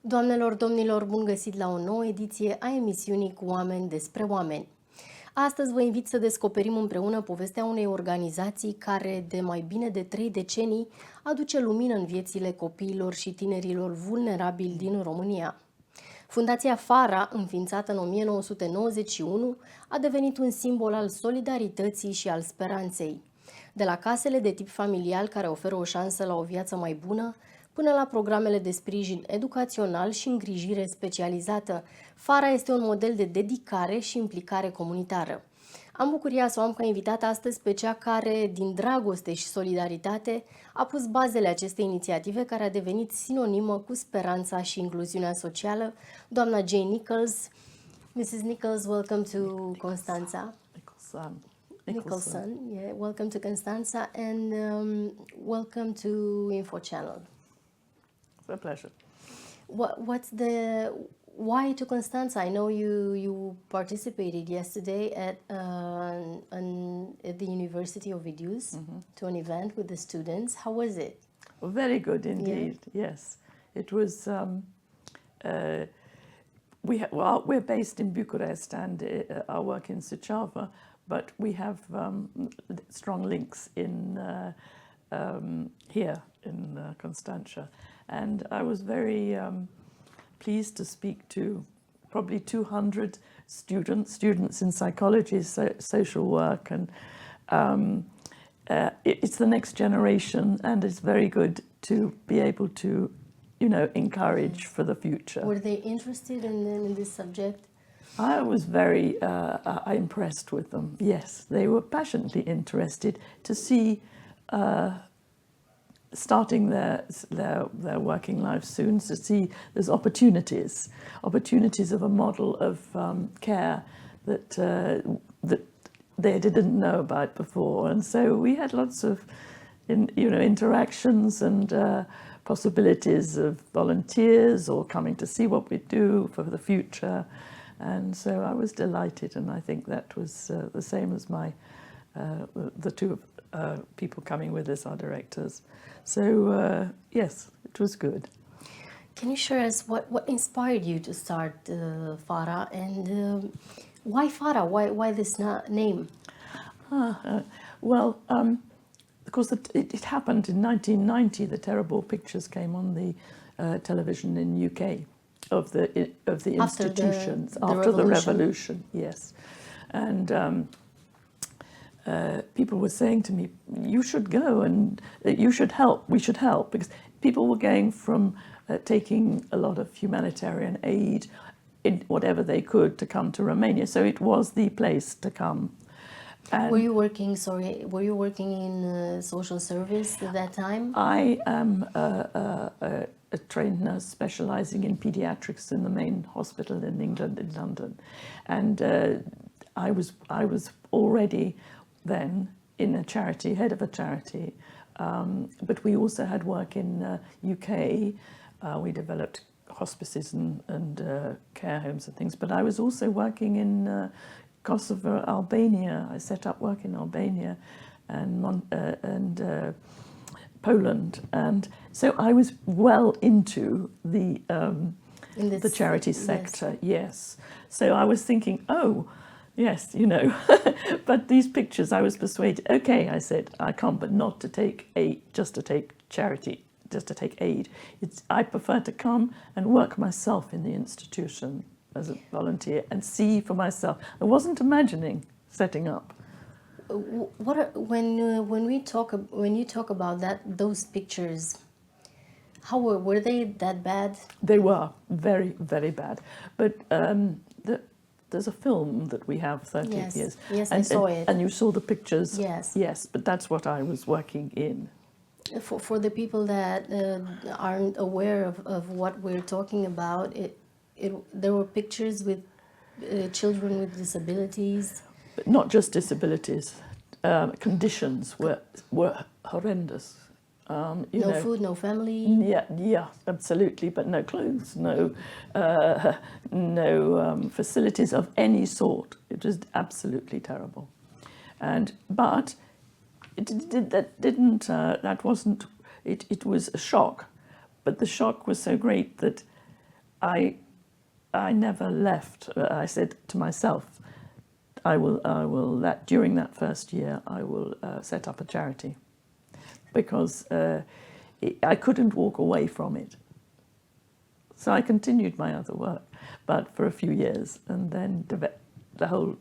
Doamnelor, domnilor, bun găsit la o nouă ediție a emisiunii cu oameni despre oameni. Astăzi vă invit să descoperim împreună povestea unei organizații care de mai bine de 3 decenii aduce lumină în viețile copiilor și tinerilor vulnerabili din România. Fundația FARA, înființată în 1991, a devenit un simbol al solidarității și al speranței. De la casele de tip familial care oferă o șansă la o viață mai bună, până la programele de sprijin educațional și îngrijire specializată, FARA este un model de dedicare și implicare comunitară. Am bucuria să o am ca invitată astăzi pe cea care, din dragoste și solidaritate, a pus bazele acestei inițiative care a devenit sinonimă cu speranța și incluziunea socială, doamna Jane Nichols. Mrs. Nichols, welcome to Constanța. Nicholson, yeah, welcome to Constanța and welcome to Infochannel. It's a pleasure. Why to Constanța? I know you participated yesterday at the University of Vaduz to an event with the students. How was it? Well, very good indeed. Yeah. Yes, it was. We're based in Bucharest and our work in Suceava, but we have strong links in here in Constanța, and I was very pleased to speak to probably 200 students in psychology, social work, and it's the next generation, and it's very good to be able to, encourage for the future. Were they interested in this subject? I was very impressed with them. Yes, they were passionately interested to see starting their working life soon, to see there's opportunities of a model of care that they didn't know about before, and so we had lots of interactions and possibilities of volunteers or coming to see what we do for the future, and so I was delighted, and I think that was the same as the two people coming with us, our directors. So yes, it was good. Can you share us what inspired you to start FARA, and why FARA? Why this name? Of course, it happened in 1990. The terrible pictures came on the television in UK of the institutions after the revolution. Yes, and people were saying to me, "You should go and you should help. We should help," because people were going from taking a lot of humanitarian aid in whatever they could to come to Romania. So it was the place to come. And were you working in social service at that time? I am a trained nurse specialising in paediatrics in the main hospital in England, in London, and I was already then in a charity, head of a charity, but we also had work in UK. We developed hospices and care homes and things, but I was also working in Kosovo, Albania. I set up work in Albania and Poland, and so I was well into the charity sector. Yes, so I was thinking, oh, yes, but these pictures, I was persuaded. Okay, I said, I can't, but not to take just to take charity, just to take aid. I prefer to come and work myself in the institution as a volunteer and see for myself. I wasn't imagining setting up. When you talk about those pictures, how were they that bad? They were very, very bad, but there's a film that we have 30 years. Yes, I saw it. And you saw the pictures. Yes, but that's what I was working in. For the people that aren't aware of what we're talking about, there were pictures with children with disabilities. But not just disabilities. Conditions were horrendous. No food, no family. Yeah, absolutely. But no clothes, no facilities of any sort. It was absolutely terrible. But it was a shock. But the shock was so great that I never left. I said to myself, I will during that first year, I will set up a charity, because I couldn't walk away from it. So I continued my other work, but for a few years, and then the whole,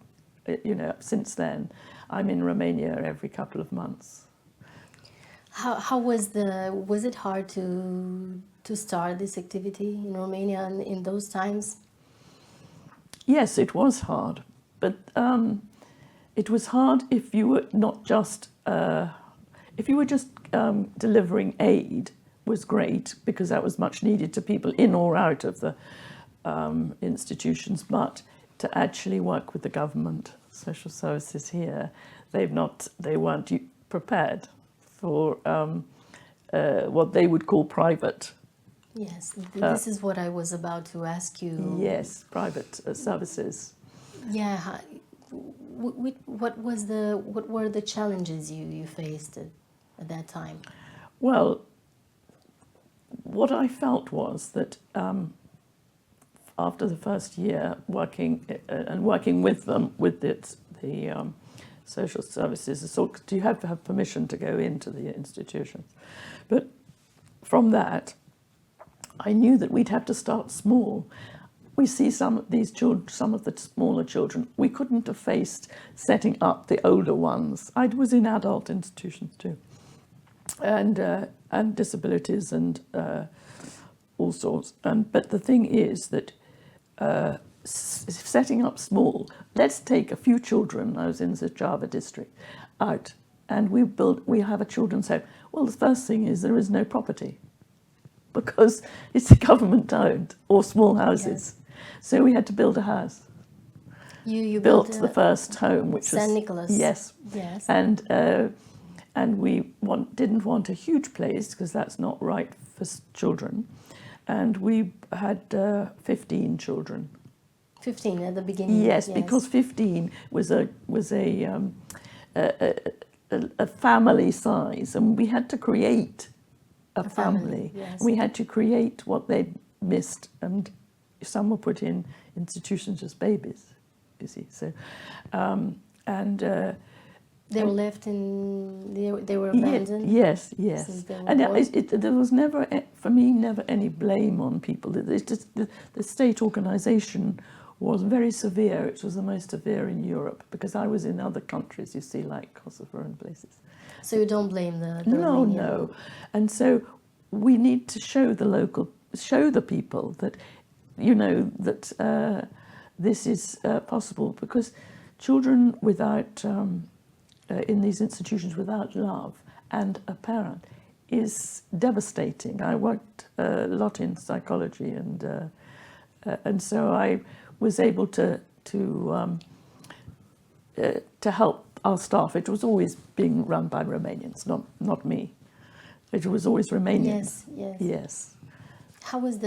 since then, I'm in Romania every couple of months. How was it hard to start this activity in Romania in those times? Yes, it was hard, but it was hard if you were not just delivering aid was great, because that was much needed to people in or out of the institutions, but to actually work with the government, social services here, they weren't prepared for what they would call private. Yes, this is what I was about to ask you. Yes, private services. Yeah, what were the challenges you faced at that time? Well, what I felt was that after the first year working with them, with the social services, so you have to have permission to go into the institutions. But from that, I knew that we'd have to start small. We see some of these children, some of the smaller children, we couldn't have faced setting up the older ones. I was in adult institutions too, and disabilities and all sorts. But the thing is that setting up small, let's take a few children, I was in the Java district, out, and we have a children's home. Well, the first thing is there is no property, because it's government owned or small houses. Yes. So we had to build a house. You built the first home, which was St. Nicholas. Yes. And we didn't want a huge place, because that's not right for children. And we had 15 children. 15 at the beginning. Yes, because 15 was a family size, and we had to create a family. Yes. We had to create what they'd missed, and some were put in institutions as babies, you see. So, they were left in. They were abandoned. Yes. And born. there was never, for me, never any blame on people. It's just the state organisation was very severe. It was the most severe in Europe, because I was in other countries, you see, like Kosovo and places. So you don't blame the No. Romanian. And so we need to show the people that, that this is possible, because children without, in these institutions without love and a parent is devastating. I worked a lot in psychology, and so I was able to help our staff. It was always being run by Romanians, not me. It was always Romanians. Yes. How was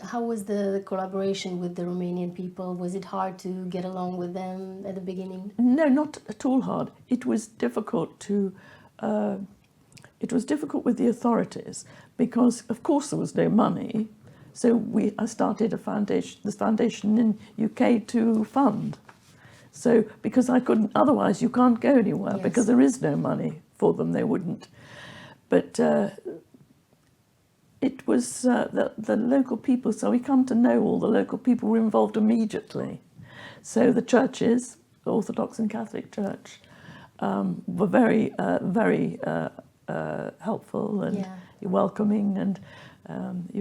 how was the collaboration with the Romanian people? Was it hard to get along with them at the beginning? No, not at all hard. It was difficult with the authorities, because of course there was no money. So I started this foundation in UK to fund. So because I couldn't, otherwise you can't go anywhere. Yes. Because there is no money for them, they wouldn't. But it was the local people, so we come to know all the local people were involved immediately. So the churches, the Orthodox and Catholic Church, were very helpful and welcoming, and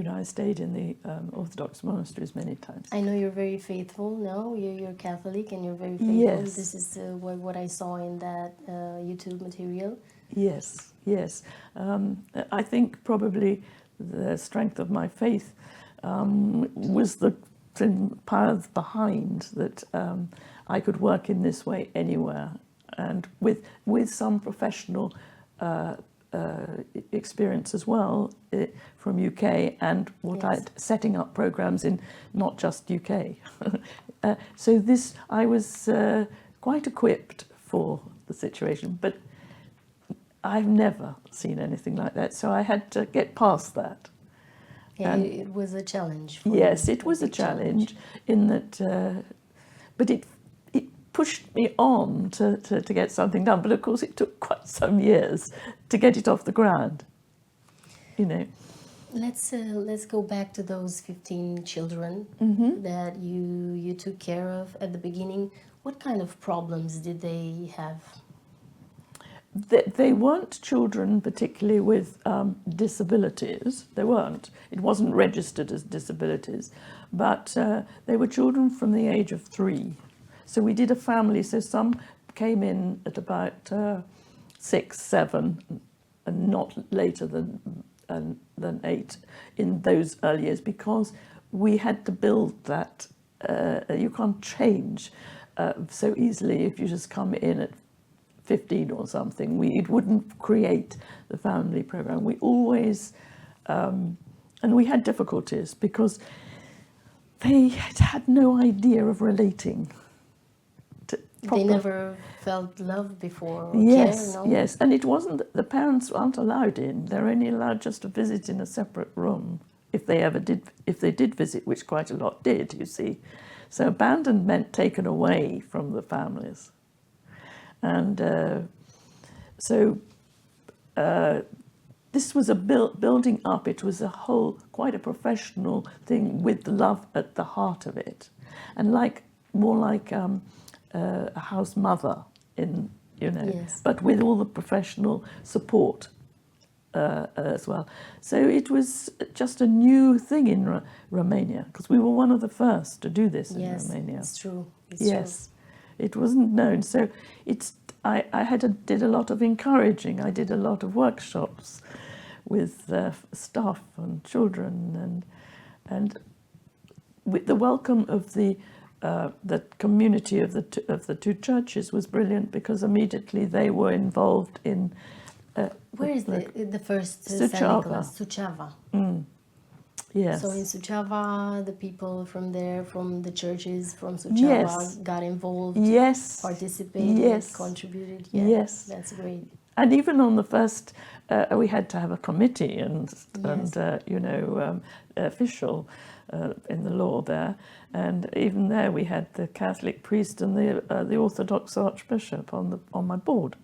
I stayed in the Orthodox monasteries many times. I know you're very faithful. No, you're Catholic and you're very faithful. Yes. This is what I saw in that YouTube material. Yes. I think probably the strength of my faith was the power behind that I could work in this way anywhere, and with some professional experience as well from UK, and setting up programs in not just UK. So I was quite equipped for the situation, but I've never seen anything like that, so I had to get past that. Yeah, it was a challenge. For Yes, you, it was a big challenge in that, but it pushed me on to get something done. But of course, it took quite some years to get it off the ground. You know. Let's go back to those 15 children that you took care of at the beginning. What kind of problems did they have? They weren't children particularly with disabilities. They weren't. It wasn't registered as disabilities, but they were children from the age of 3. So we did a family. So some came in at about 6, 7, and not later than 8 in those early years, because we had to build that. You can't change so easily if you just come in at 15 or something. It wouldn't create the family program. We always, and we had difficulties because they had no idea of relating. They never felt love before. Or Yes, care, no? yes, and it wasn't. The parents aren't allowed in. They're only allowed just to visit in a separate room if they ever did. If they did visit, which quite a lot did, you see. So abandoned meant taken away from the families. And this was a building up. It was quite a professional thing with love at the heart of it, and more like a house mother Yes. but with all the professional support as well. So it was just a new thing in Romania, because we were one of the first to do this in Romania. It's true. Yes. It wasn't known, so I did a lot of encouraging. I did a lot of workshops with staff and children, and with the welcome of the community of the two churches was brilliant, because immediately they were involved in. Where is the first San Suceava. Nicholas? Suceava. Yes. So in Suceava, the people from there, from the churches from Suceava, got involved. Yes. Participated. Yes. Contributed. Yes. That's great. And even on the first, we had to have a committee and official in the law there, and even there we had the Catholic priest and the Orthodox Archbishop on my board.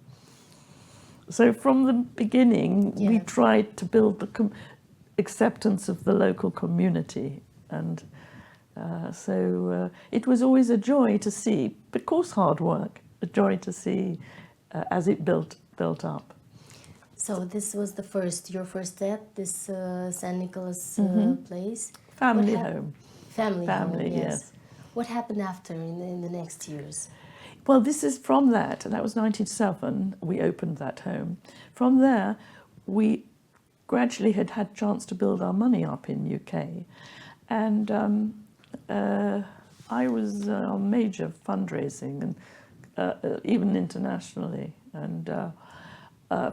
So from the beginning, we tried to build the acceptance of the local community, and so it was always a joy to see, of course hard work, a joy to see as it built up. So this was your first step, this San Nicholas place. Family home. Family home, yes. What happened after in the next years? Well, this is from that was 1997, we opened that home. From there, we gradually had chance to build our money up in UK. And I was on major fundraising, and even internationally, and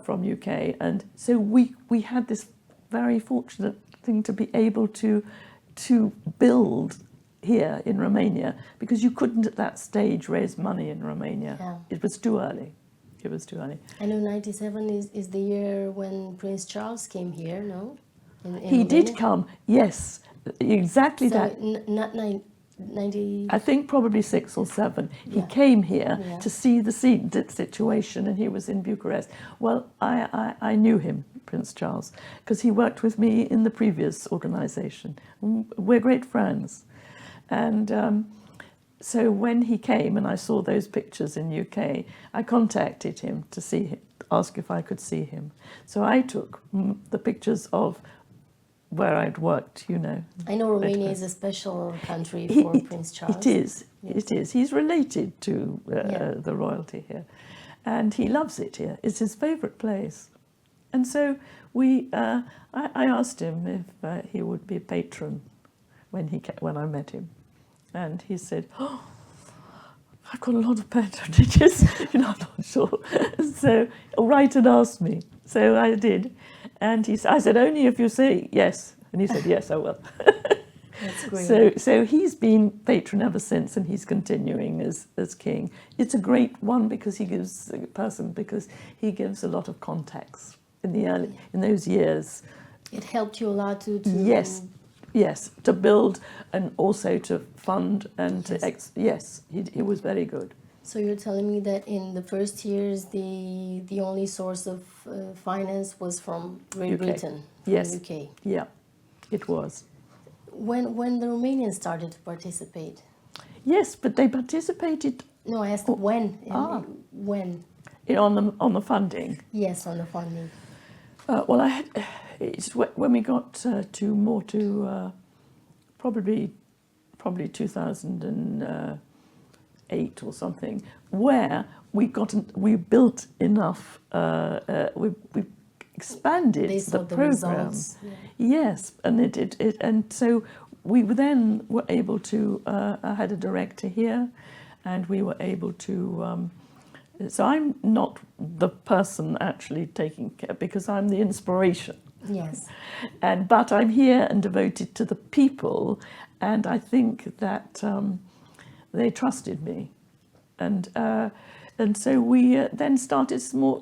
from UK. And so we had this very fortunate thing to be able to build here in Romania, because you couldn't at that stage raise money in Romania. Yeah. It was too early. It was too early. I know 97 is the year when Prince Charles came here, no? He did come, yes, exactly so that. Not 90... I think probably 6 or 7. He came here to see the situation, and he was in Bucharest. Well, I knew him, Prince Charles, because he worked with me in the previous organisation. We're great friends. And so when he came and I saw those pictures in UK, I contacted him to ask if I could see him. So I took the pictures of where I'd worked, I know Romania is a special country for Prince Charles. It is, it is. He's related to the royalty here, and he loves it here. It's his favourite place. And so I asked him if he would be a patron when I met him. And he said, "Oh, I've got a lot of patronages, I'm not sure." So write and ask me. So I did. And I said, "Only if you say yes." And he said, "Yes, I will." That's great. So he's been patron ever since, and he's continuing as king. It's a great one because he gives a lot of context in those years. It helped you a lot to Yes, to build and also to fund and yes. He was very good. So you're telling me that in the first years, the only source of finance was from Great Britain, from yes, the UK. Yeah, it was. When the Romanians started to participate? Yes, but they participated. No, I asked when. When? On the funding. Yes, on the funding. Well, it's when we got to probably 2008 or something, where we built enough. We expanded the program. Yes, and and so we then were able to. I had a director here, and we were able to. So I'm not the person actually taking care because I'm the inspiration. Yes. But I'm here and devoted to the people, and I think that they trusted me, and so we then started small,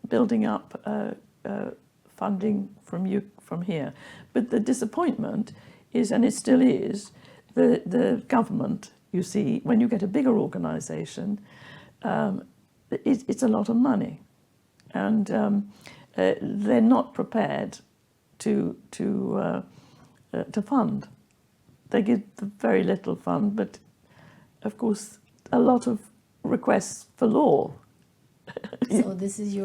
building up funding from here. But the disappointment is, and it still is, the government. You see, when you get a bigger organisation. It's a lot of money, and they're not prepared to fund. They give very little fund, but of course a lot of requests for law. So this is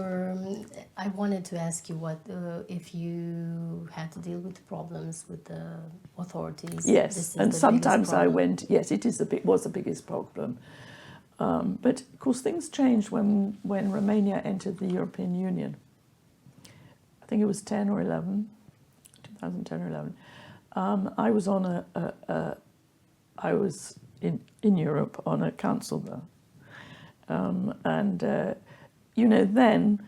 I wanted to ask you what if you had to deal with problems with the authorities. Yes, and sometimes I went. Yes, it was the biggest problem. But of course, things changed when Romania entered the European Union. I think it was 2010 or 11. I was I was in Europe on a council there, then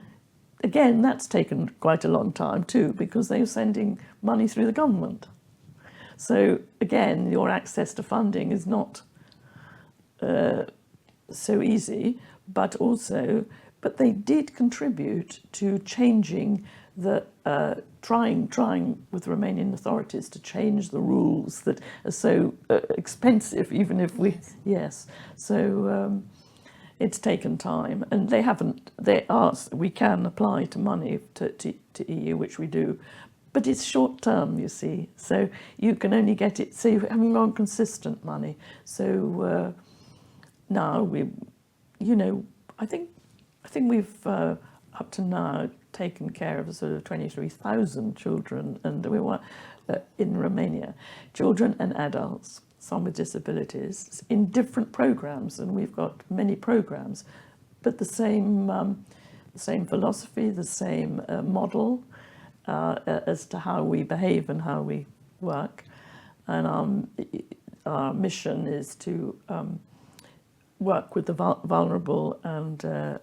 again that's taken quite a long time too because they were sending money through the government. So again, your access to funding is not. So easy, but they did contribute to changing trying with Romanian authorities to change the rules that are so expensive, even if So it's taken time, and they asked, we can apply to money to EU, which we do, but it's short term, you see, so you can only get it, so you haven't got consistent money, so now I think we've up to now taken care of sort of 23,000 children, and we were in Romania, children and adults, some with disabilities, in different programs, and we've got many programs, but the same philosophy, the same model as to how we behave and how we work, and our mission is to. Work with the vulnerable and the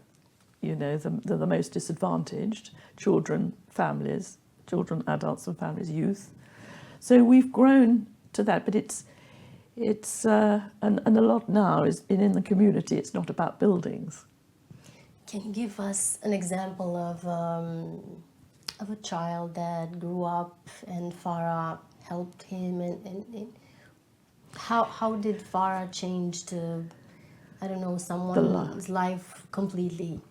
most disadvantaged children, families, children, adults, and families, youth. So we've grown to that, but it's and a lot now is in the community. It's not about buildings. Can you give us an example of a child that grew up and FARA helped him, and how did FARA change to? I don't know, someone's life completely.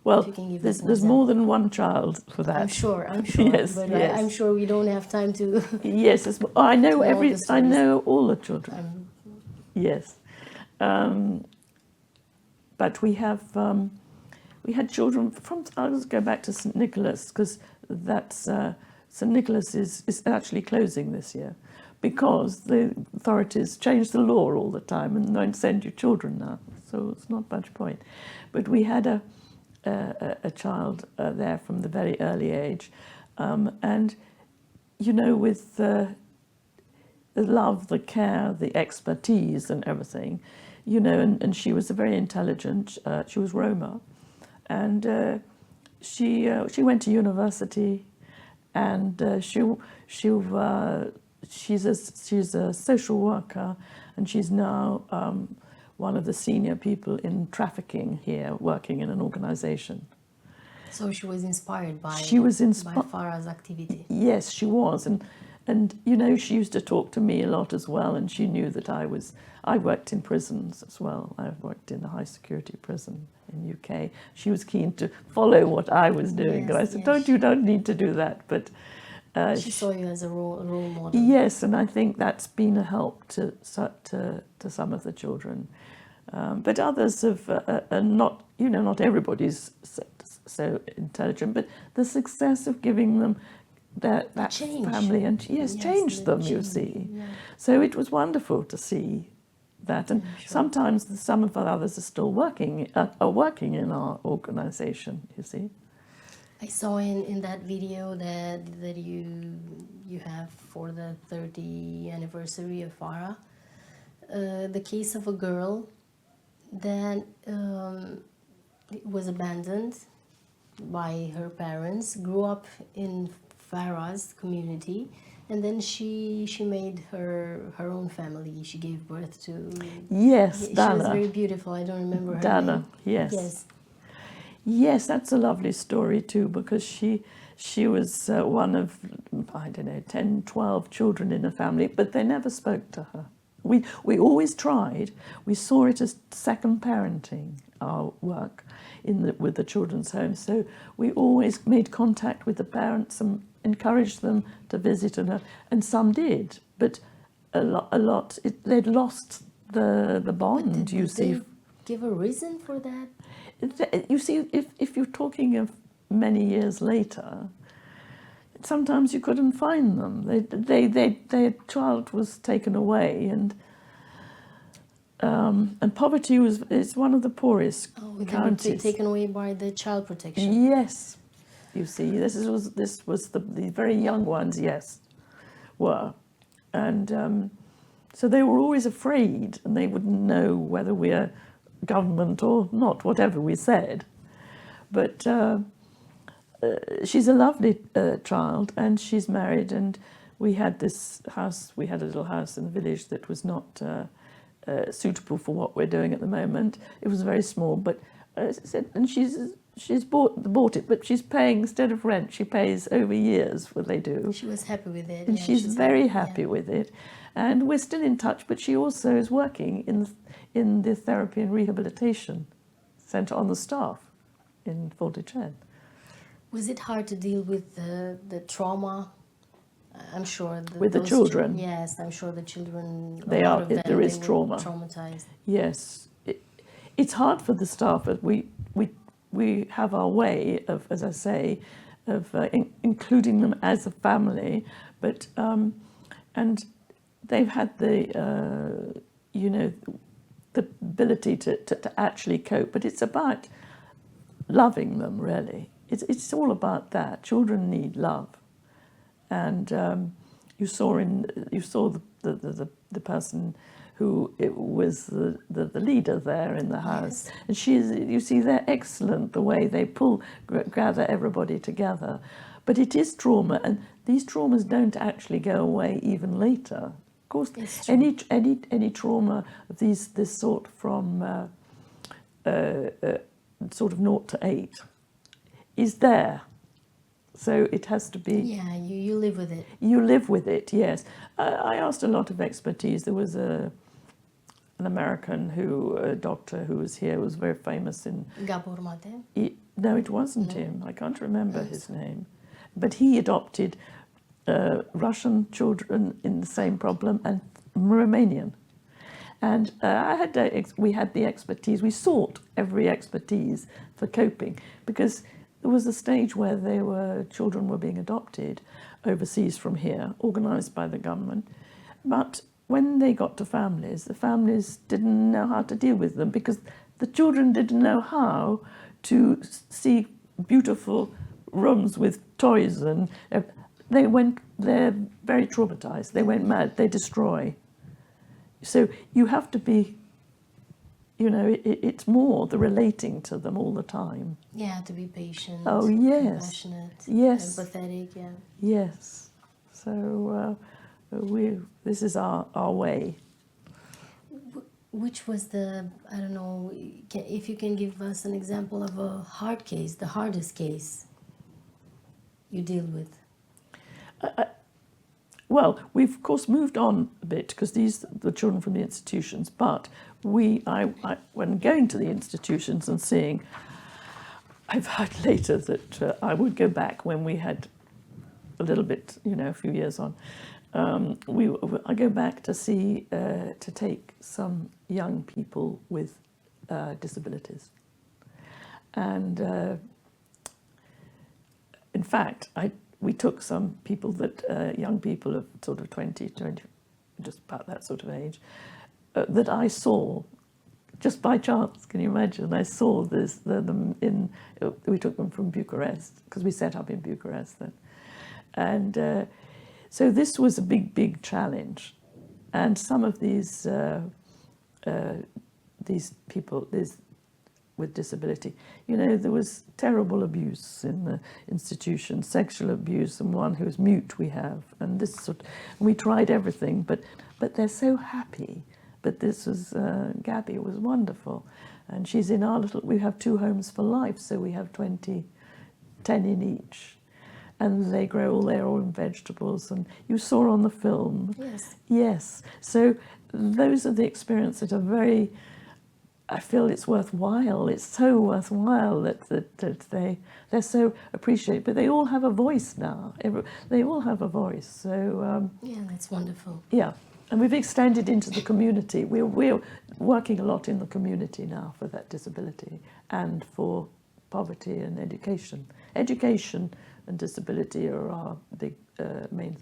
Well, there's more than one child for that. I'm sure. Yes, but yes. I'm sure we don't have time to. Yes, I know I know all the children. Yes, but we had children from. I'll just go back to St. Nicholas because that's St. Nicholas is actually closing this year. Because the authorities change the law all the time and don't send you children now, so it's not much point. But we had a child there from the very early age, and with the love, the care, the expertise, and everything, and she was a very intelligent. She was Roma, and she went to university, and she's a social worker, and she's now one of the senior people in trafficking here, working in an organization. So she was inspired by by FARA's activity. Yes, she was, and you know, she used to talk to me a lot as well, and she knew that I worked in prisons as well. I worked in a high security prison in UK. She was keen to follow what I was doing, and I said, you don't need to do that, but she saw you as a role model. Yes, and I think that's been a help to some of the children. But others are not, you know, not everybody's so intelligent, but the success of giving them that family and changed them, you see. Yeah. So it was wonderful to see that, and sometimes some of the others are still working in our organisation, you see. I saw in that video that you have for the 30th anniversary of FARA, the case of a girl that was abandoned by her parents, grew up in FARA's community, and then she made her own family. She gave birth to... Yes, Dana. She was very beautiful. I don't remember her Dana, name. yes. Yes, that's a lovely story too, because she was one of, I don't know, 10, 12 children in a family, but they never spoke to her. We always tried. We saw it as second parenting, our work with the children's home. So we always made contact with the parents and encouraged them to visit, and some did, but a lot they'd lost the bond. Did they give a reason for that? You see, if you're talking of many years later, sometimes you couldn't find them. Their child was taken away, and poverty is one of the poorest counties. They were taken away by the child protection. Yes, you see, this was the very young ones. Yes, were, and so they were always afraid, and they wouldn't know whether we're government or not, whatever we said. But she's a lovely child, and she's married, and we had this house, we had a little house in the village that was not suitable for what we're doing at the moment. It was very small, but and she's bought it, but she's paying, instead of rent, she pays over years what they do. She was happy with it. And she's very happy with it. And we're still in touch, but she also is working in the therapy and rehabilitation centre on the staff in Voluntară. Was it hard to deal with the trauma? I'm sure with the children. Yes, I'm sure the children. There is trauma. Traumatized. Yes, it's hard for the staff, but we have our way of, as I say, of including them as a family, but and they've had the the ability to actually cope, but it's about loving them, really. It's all about that. Children need love, and you saw the person who was the leader there in the house, yes. And you see, they're excellent the way they gather everybody together, but it is trauma, and these traumas don't actually go away even later. Of course, any trauma of this sort from sort of 0 to 8 is there, so it has to be. Yeah, you live with it. You live with it, yes. I asked a lot of expertise. There was an American a doctor who was here, was very famous in. Gabor Mate? No, it wasn't him. I can't remember his name, but he adopted Russian children in the same problem, and Romanian. And we had the expertise. We sought every expertise for coping, because there was a stage where children were being adopted overseas from here, organised by the government. But when they got to families, the families didn't know how to deal with them, because the children didn't know how to see beautiful rooms with toys, and they're very traumatized. They went mad, they destroy. So you have to be, it's more the relating to them all the time. Yeah, to be patient. Oh, yes. Compassionate. Yes. Empathetic, yeah. Yes. So This is our way. Which was the, I don't know, if you can give us an example of a hard case, the hardest case you deal with? Well, we've of course moved on a bit because these are the children from the institutions, but when going to the institutions and seeing, I've heard later that I would go back when we had a little bit, a few years on. I go back to see, to take some young people with disabilities. And in fact, we took some people that, young people of sort of 20, just about that sort of age, that I saw just by chance. Can you imagine? I saw them we took them from Bucharest, because we set up in Bucharest then. And so this was a big challenge. And some of these people with disability, there was terrible abuse in the institution, sexual abuse, and one who's mute we have. And we tried everything, but they're so happy. But this was, Gabby was wonderful. And she's in we have 2 homes for life, so we have 10 in each. And they grow all their own vegetables, and you saw on the film. Yes. Yes. So those are the experiences that are very, I feel it's worthwhile. It's so worthwhile that they're so appreciated. But they all have a voice now. They all have a voice. So yeah, that's wonderful. Yeah, and we've extended into the community. We're working a lot in the community now for that disability and for poverty and education. Education and disability are our big main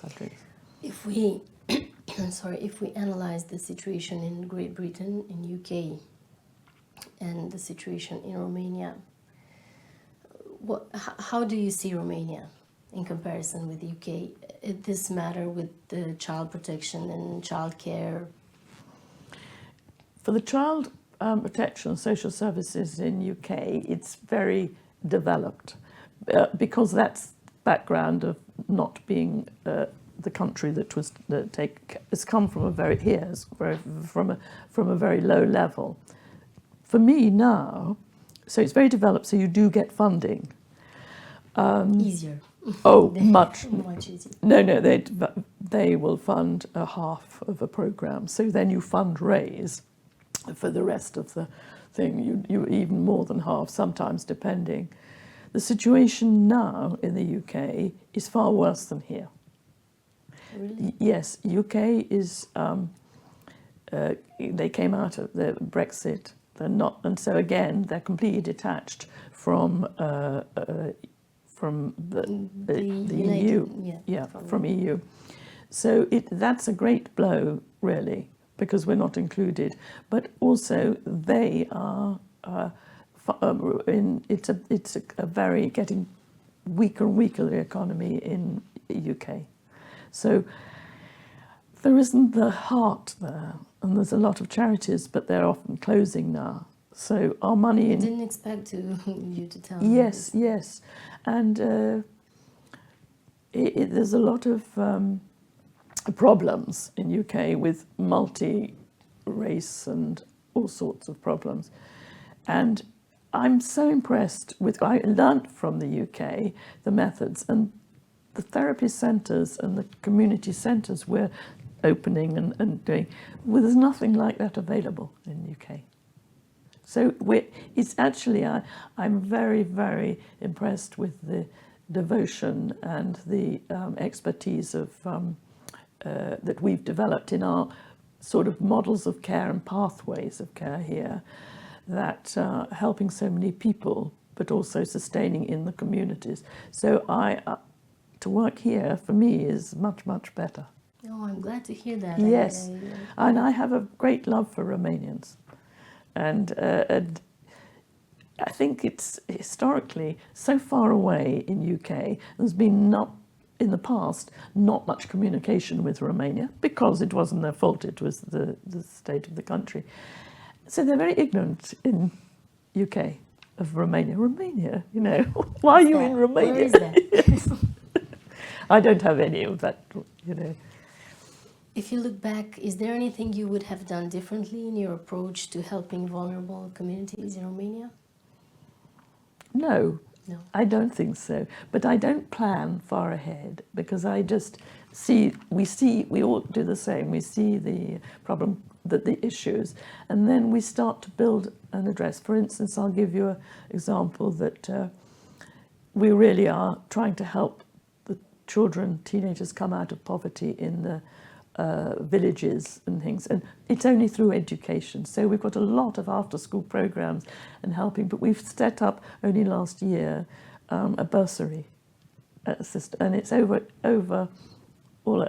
subjects. If we, if we analyze the situation in Great Britain, in UK, and the situation in Romania, how do you see Romania in comparison with the UK? This matter with the child protection and child care? For the child protection and social services in UK, it's very developed. Because that's background of not being the country that has come from from a very low level. For me now, so it's very developed. So you do get funding. Easier. Oh, much easier. No, they will fund a half of a program. So then you fundraise for the rest of the thing. You even more than half, sometimes depending. The situation now in the UK is far worse than here. Really? Yes, UK is. They came out of the Brexit. They're not, and so again they're completely detached from the EU. Yeah, from EU. So it's a great blow, really, because we're not included. But also they are. It's a very getting weaker and weaker, the economy in the UK. So there isn't the heart there, and there's a lot of charities, but they're often closing now. So our money I didn't expect you to tell me. Yes, and there's a lot of problems in UK with multi-race and all sorts of problems, and I'm so impressed with, I learnt from the UK the methods, and the therapy centres and the community centres we're opening and doing, well, there's nothing like that available in the UK. So it's actually, I'm very, very impressed with the devotion and the expertise of that we've developed in our sort of models of care and pathways of care here, that are helping so many people, but also sustaining in the communities. So to work here, for me, is much, much better. Oh, I'm glad to hear that. Yes, and I have a great love for Romanians. And I think it's historically so far away in UK. There's been in the past, not much communication with Romania, because it wasn't their fault, it was the state of the country. So they're very ignorant in UK of Romania. Romania, why are you in Romania? Where is that? I don't have any of that you know. If you look back, is there anything you would have done differently in your approach to helping vulnerable communities in Romania? No, No. I don't think so. But I don't plan far ahead because I just we all do the same. We see the problem, the issues, and then we start to build an address. For instance, I'll give you an example that we really are trying to help the children, teenagers come out of poverty in the villages and things, and it's only through education. So we've got a lot of after-school programs and helping, but we've set up only last year a bursary system, and it's over all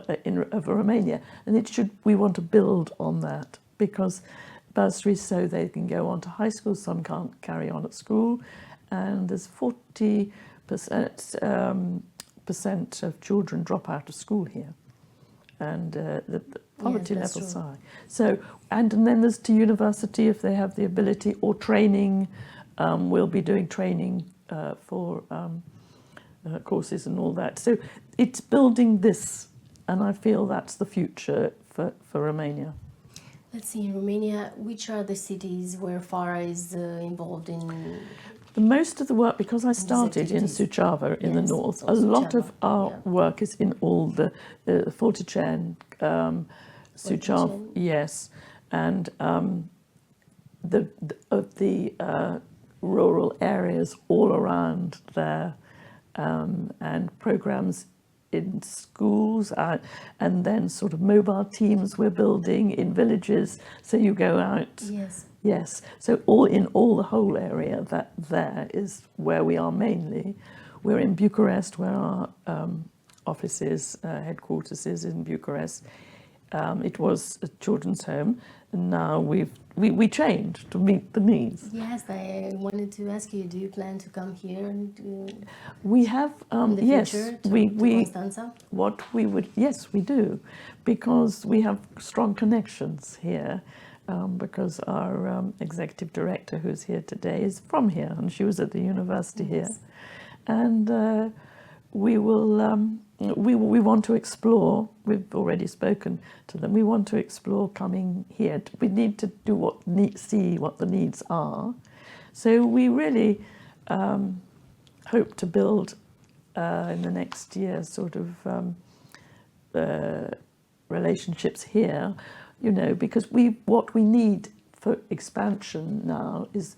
over Romania, and we want to build on that because bursaries so they can go on to high school. Some can't carry on at school, and there's 40% of children drop out of school here. And the poverty level's high. So, and then there's to university if they have the ability, or training. We'll be doing training for courses and all that. So it's building this, and I feel that's the future for Romania. Let's see, in Romania, which are the cities where FARA is involved in? Most of the work, because I started in Suceava in the north, a lot of our work is in all the Forticeni, Suceava, yes, and the rural areas all around there, and programs in schools, and then sort of mobile teams we're building in villages. So you go out. Yes, so all the whole area that there is where we are mainly. We're in Bucharest, where our offices, headquarters is in Bucharest. It was a children's home, and now we changed to meet the needs. Yes, I wanted to ask you, do you plan to come here and we have in the yes future to Constanța? What we would, yes, we do, because we have strong connections here. Because our executive director, who's here today, is from here, and she was at the university here, and we want to explore. We've already spoken to them. We want to explore coming here. We need to do see what the needs are. So we really hope to build in the next year sort of relationships here. You know, because what we need for expansion now is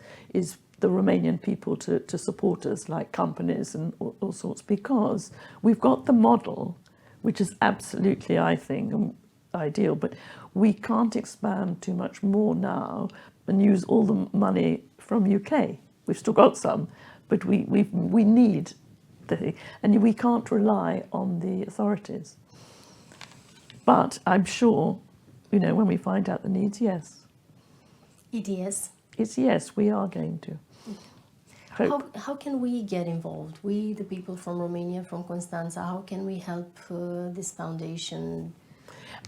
the Romanian people to support us, like companies and all sorts, because we've got the model, which is absolutely, I think, ideal, but we can't expand too much more now and use all the money from UK. We've still got some, but we need and we can't rely on the authorities. But I'm sure, you know, when we find out the needs, yes. It's yes, we are going to. How can we get involved? We, the people from Romania, from Constanța, how can we help this foundation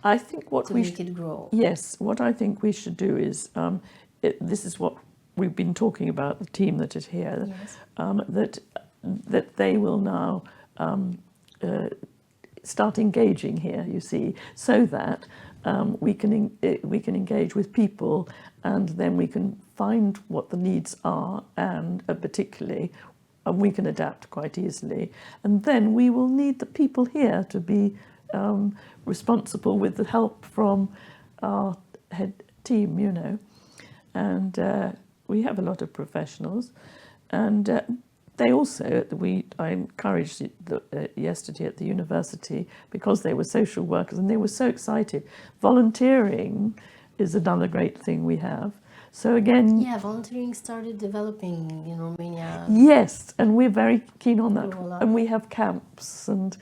I think to make it grow? Yes, what I think we should do is, this is what we've been talking about, the team that is here, that they will now start engaging here, you see, so that we can engage with people, and then we can find what the needs are, and particularly, and we can adapt quite easily. And then we will need the people here to be responsible with the help from our head team, you know. And we have a lot of professionals, and they also, I encouraged yesterday at the university, because they were social workers and they were so excited. Volunteering is another great thing we have. So again... Yeah, volunteering started developing in Romania. Yes, and we're very keen on that. And we have camps and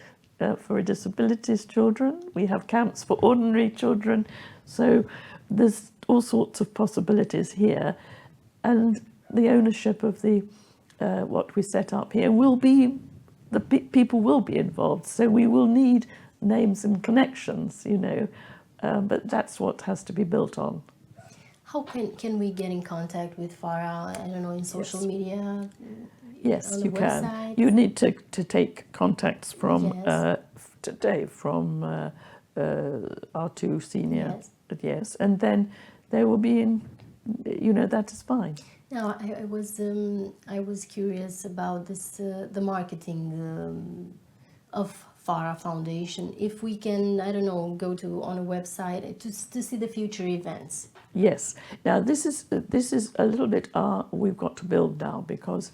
for disabilities children. We have camps for ordinary children. So there's all sorts of possibilities here. And the ownership of the what we set up here will be, the people will be involved. So we will need names and connections, you know, but that's what has to be built on. How can we get in contact with FARA? I don't know, in social media? Yes, on you the can. website? You need to take contacts from today from our two senior, Yes. yes, and then they will be in, you know, that is fine. Now, I was curious about this, the marketing of FARA Foundation. If we can, I don't know, go to on a website to see the future events. Yes. Now this is a little bit we've got to build now, because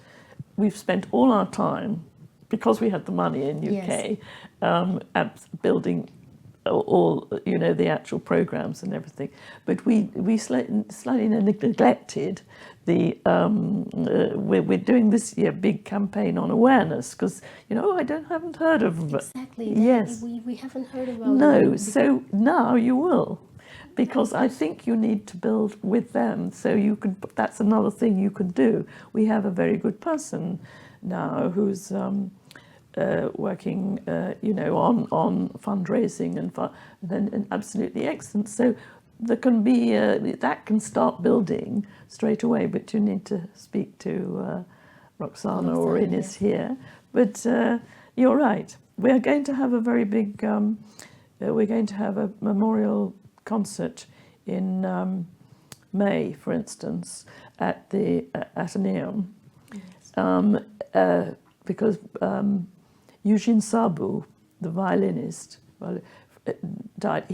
we've spent all our time, because we had the money in UK, at building all, you know, the actual programs and everything. But we slightly neglected the we're doing this year big campaign on awareness, because, you know, haven't heard of Exactly. Yes. We haven't heard about No. it. So now you will. Because I think you need to build with them, so you can. That's another thing you can do. We have a very good person now who's working, you know, on fundraising and absolutely excellent. So there can be that can start building straight away. But you need to speak to Roxana or Ines here. But you're right. We are going to have a very big. We're going to have a memorial concert in May, for instance, at the Athenaeum, because Eugene Sabu, the violinist, died.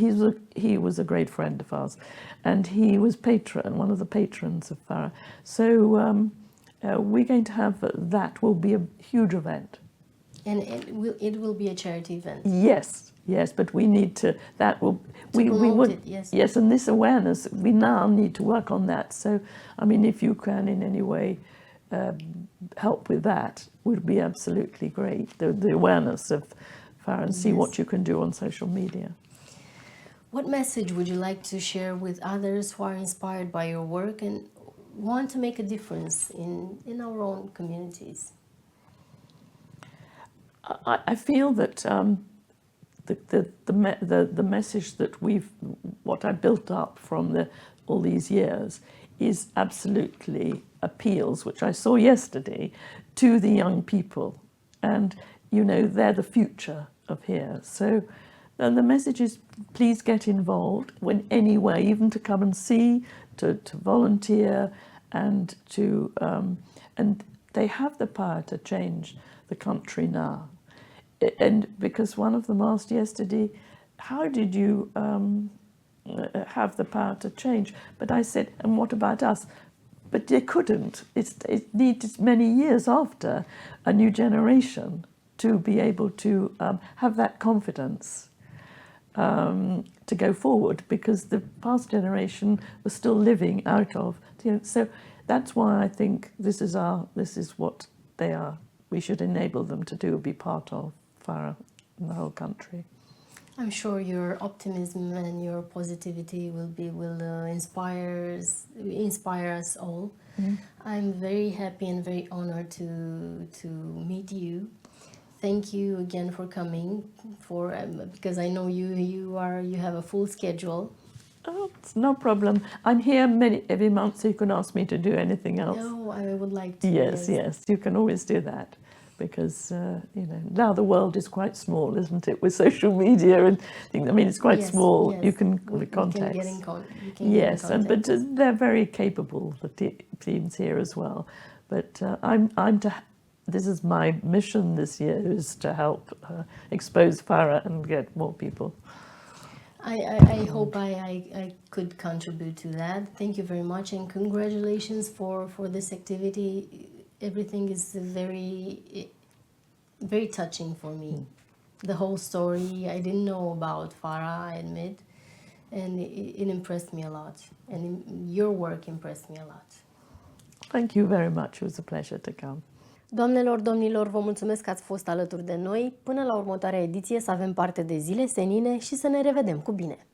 He was a great friend of ours, and he was one of the patrons of FARA. So we're going to have that. Will be a huge event, and it will be a charity event. Yes, but we need to. We would. It, yes, and this awareness, we now need to work on that. So, I mean, if you can in any way help with that, would be absolutely great. The awareness of FARA, and see what you can do on social media. What message would you like to share with others who are inspired by your work and want to make a difference in our own communities? I feel that. The message that what I built up from all these years is absolutely appeals, which I saw yesterday, to the young people, and you know they're the future of here. So the message is, please get involved in any way, even to come and see, to volunteer, and to and they have the power to change the country now. And because one of them asked yesterday, how did you have the power to change? But I said, and what about us? But they couldn't. It needed many years after a new generation to be able to have that confidence to go forward, because the past generation was still living out of. You know, so that's why I think this is what they are. We should enable them to do, be part of FARA in the whole country. I'm sure your optimism and your positivity will inspire us all. Mm-hmm. I'm very happy and very honored to meet you. Thank you again for coming. Because I know you have a full schedule. Oh, it's no problem. I'm here every month, so you can ask me to do anything else. No, I would like to. Yes, you can always do that. Because you know, now the world is quite small, isn't it? With social media and things. I mean, it's quite small. Yes. You can contact. Yes, but they're very capable. The teams here as well. But this is my mission this year, is to help expose FARA and get more people. I hope I could contribute to that. Thank you very much, and congratulations for this activity. Everything is very, very touching for me. The whole story, I didn't know about FARA, I admit, and it impressed me a lot. And your work impressed me a lot. Thank you very much. It was a pleasure to come. Doamnelor, domnilor, vă mulțumesc că ați fost alături de noi. Până la următoarea ediție, să avem parte de zile senine și să ne revedem cu bine!